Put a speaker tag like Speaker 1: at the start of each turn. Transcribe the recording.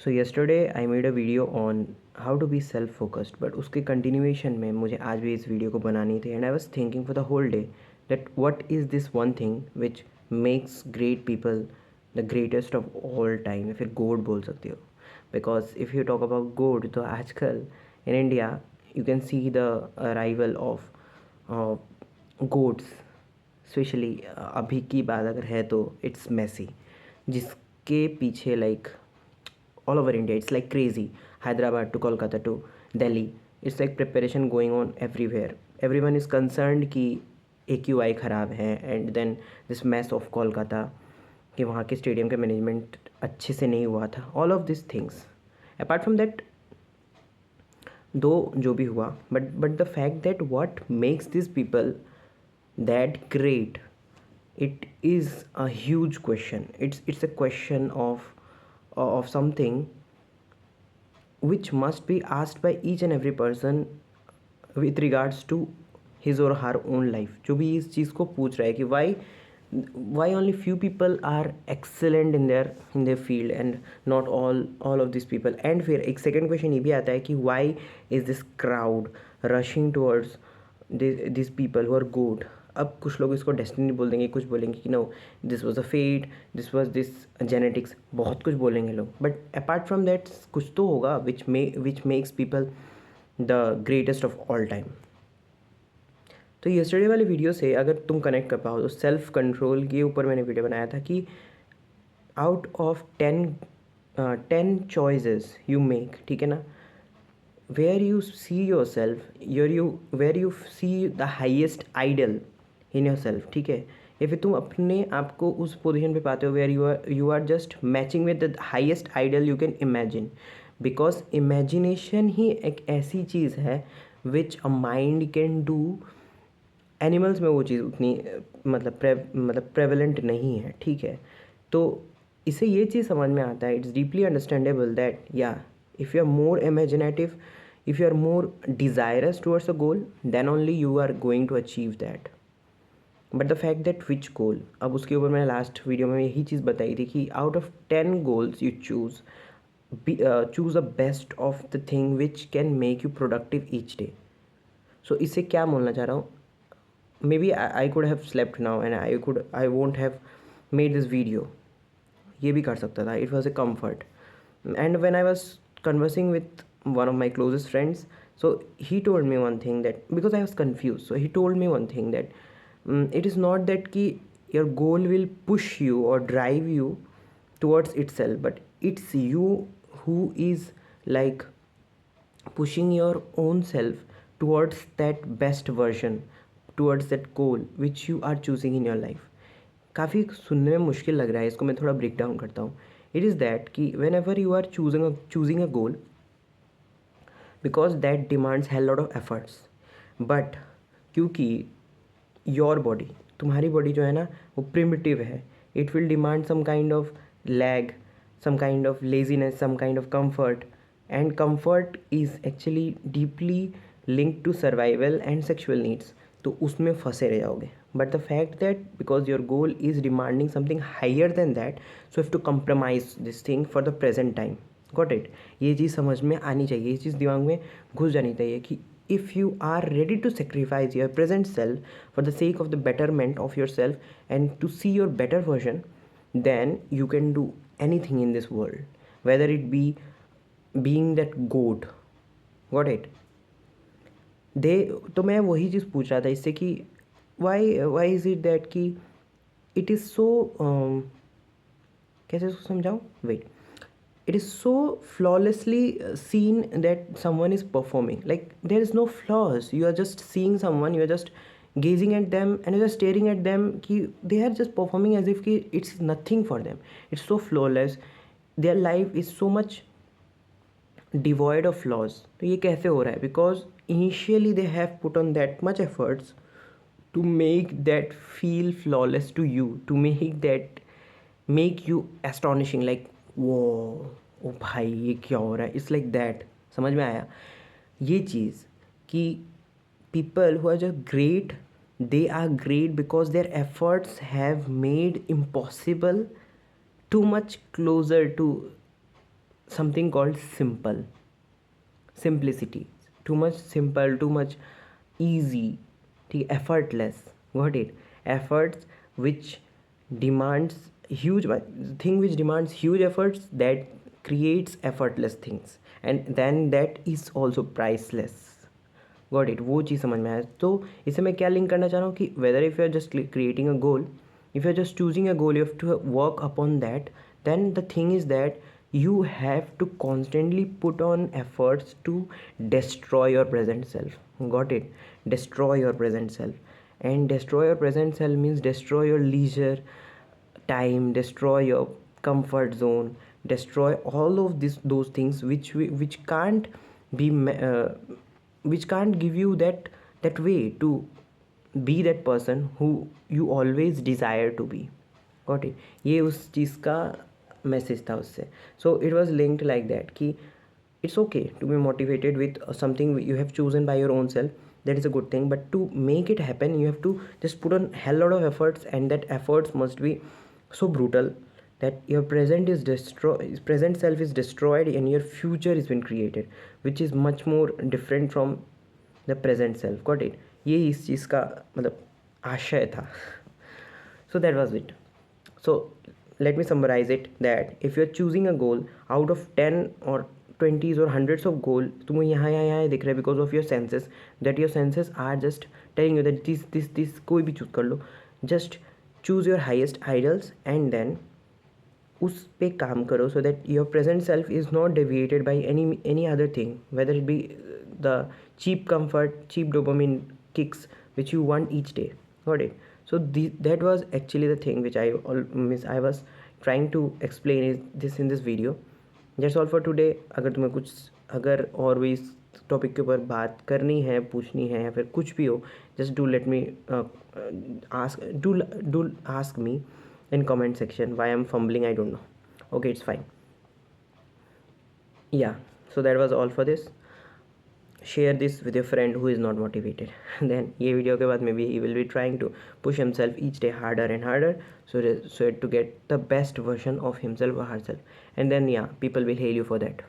Speaker 1: So yesterday I made a video on how to be self focused, but उसके continuation में मुझे आज भी इस वीडियो को बनानी थी and I was thinking for the whole day that what is this one thing which makes great people the greatest of all time, या फिर गोड बोल सकते हो। Because if you talk about god, तो आजकल in India you can see the arrival of gods. Specially अभी की बात अगर है तो इट्स मेसी, जिसके पीछे like all over India. It's like crazy. Hyderabad to Kolkata to Delhi. It's like preparation going on everywhere. Everyone is concerned कि AQI ख़राब है and then this mess of Kolkata कि वहाँ के स्टेडियम के मैनेजमेंट अच्छे से नहीं हुआ था। All of this things apart from that, दो जो भी हुआ, but the fact that what makes this people that great, it is a huge question. It's a question of something which must be asked by each and every person with regards to his or her own life। जो भी इस चीज़ को पूछ रहा है कि why only few people are excellent in their field and not all of these people। and फिर एक second question ये भी आता है कि why is this crowd rushing towards these people who are good। अब कुछ लोग इसको डेस्टिनी बोल देंगे, कुछ बोलेंगे कि no this was a fate, this was this genetics, बहुत कुछ बोलेंगे लोग। बट अपार्ट फ्रॉम दैट कुछ तो होगा which makes people the greatest of all time. तो येस्टरडे वाली वीडियो से अगर तुम कनेक्ट कर पाओ तो सेल्फ कंट्रोल के ऊपर मैंने वीडियो बनाया था कि out of 10 choices you make, ठीक है ना, where you see yourself, where you see the highest ideal in yourself, ठीक है, या फिर तुम अपने आप को उस पोजीशन पे पाते हो where you are just matching with the highest ideal you can imagine. Because imagination ही एक ऐसी चीज़ है which a mind can do. Animals में वो चीज़ उतनी मतलब प्रेवलेंट नहीं है, ठीक है। तो इससे ये चीज़ समझ में आता है, इट्स डीपली अंडरस्टैंडेबल दैट या if you are more imaginative, if you are more desirous towards a goal, then only you are going to achieve that। but the fact that which goal, अब उसके ऊपर मैंने last video में यही चीज़ बताई थी कि out of 10 goals you choose, choose the best of the thing which can make you productive each day। so इससे क्या बोलना चाह रहा हूँ, maybe I could have slept now and I won't have made this video। ये भी कर सकता था, it was a comfort। and when I was conversing with one of my closest friends, so he told me one thing, that because I was confused, so he told me one thing that it is not that ki your goal will push you or drive you towards itself, but it's you who is like pushing your own self towards that best version, towards that goal which you are choosing in your life। काफ़ी सुनने में मुश्किल लग रहा है, इसको मैं थोड़ा ब्रेक डाउन करता हूँ। इट इज़ दैट कि whenever you are choosing a goal, because that demands hell lot of efforts, but क्योंकि योर बॉडी, तुम्हारी बॉडी जो है ना वो प्रिमिटिव है, it will demand some kind of lag, some kind of laziness, some kind of comfort, and comfort is actually deeply linked to survival and sexual needs. तो उसमें फंसे रह जाओगे। But the fact that because your goal is demanding something higher than that, so have to compromise this thing for the present time. Got it? ये चीज़ समझ में आनी चाहिए, ये चीज़ दिमाग में घुस जानी चाहिए कि if you are ready to sacrifice your present self for the sake of the betterment of yourself and to see your better version, then you can do anything in this world, whether it be being that goat। got it? दे तो मैं वही चीज़ पूछ रहा था इससे कि Y is it that कि it is so, कैसे उसको समझाऊँ, wait, it is so flawlessly seen that someone is performing like there is no flaws, you are just seeing someone, you are just gazing at them and you are just staring at them कि they are just performing as if कि it's nothing for them, it's so flawless, their life is so much devoid of flaws। तो ये कैसे हो रहा है? because initially they have put on that much efforts to make that feel flawless to you, to make you astonishing, like वो ओ भाई ये क्या हो रहा है, इट्स लाइक दैट। समझ में आया ये चीज़ कि people who are just great, they are great because their efforts have made impossible too much closer to something called simplicity. Too much simple, too much easy, ठीक है, effortless. Got it? Efforts which demands huge thing, which demands huge efforts, that creates effortless things, and then that is also priceless. Got it, वो चीज़ समझ में आया. तो इसे मैं क्या लिंक करना चाह रहा हूँ कि whether if you are just creating a goal, if you're just choosing a goal, you have to work upon that. Then the thing is that you have to constantly put on efforts to destroy your present self. Got it? Destroy your present self. And destroy your present self means destroy your leisure time, destroy your comfort zone, destroy all of those things which can't be which can't give you that way to be that person who you always desire to be. Got it? ये उस चीज़ का message था उससे. So it was linked like that कि it's okay to be motivated with something you have chosen by your own self. That is a good thing, but to make it happen you have to just put on hell lot of efforts, and that efforts must be so brutal that your present self is destroyed and your future is been created, which is much more different from the present self. Got it? ये इस चीज़ का मतलब आशय था. So that was it. So let me summarize it, that if you're choosing a goal out of 10 or 20s or hundreds of goal, तुम्हें यहाँ दिख रहा है because of your senses, that your senses are just telling you that this कोई भी choose कर लो. Just choose your highest ideals and then उस पे काम करो, so that your present self is not deviated by any other thing, whether it be the cheap comfort, cheap dopamine kicks which you want each day. Got it? So that was actually the thing which I was trying to explain in this video. That's all for today. अगर और भी इस topic के ऊपर बात करनी है, पूछनी है, या फिर कुछ भी हो, just do let me ask me in comment section. Why I'm fumbling, I don't know. Okay, it's fine. Yeah, so that was all for this. Share this with your friend who is not motivated. Then ये video के बाद maybe he will be trying to push himself each day harder and harder, so to get the best version of himself or herself, and then yeah, people will hail you for that.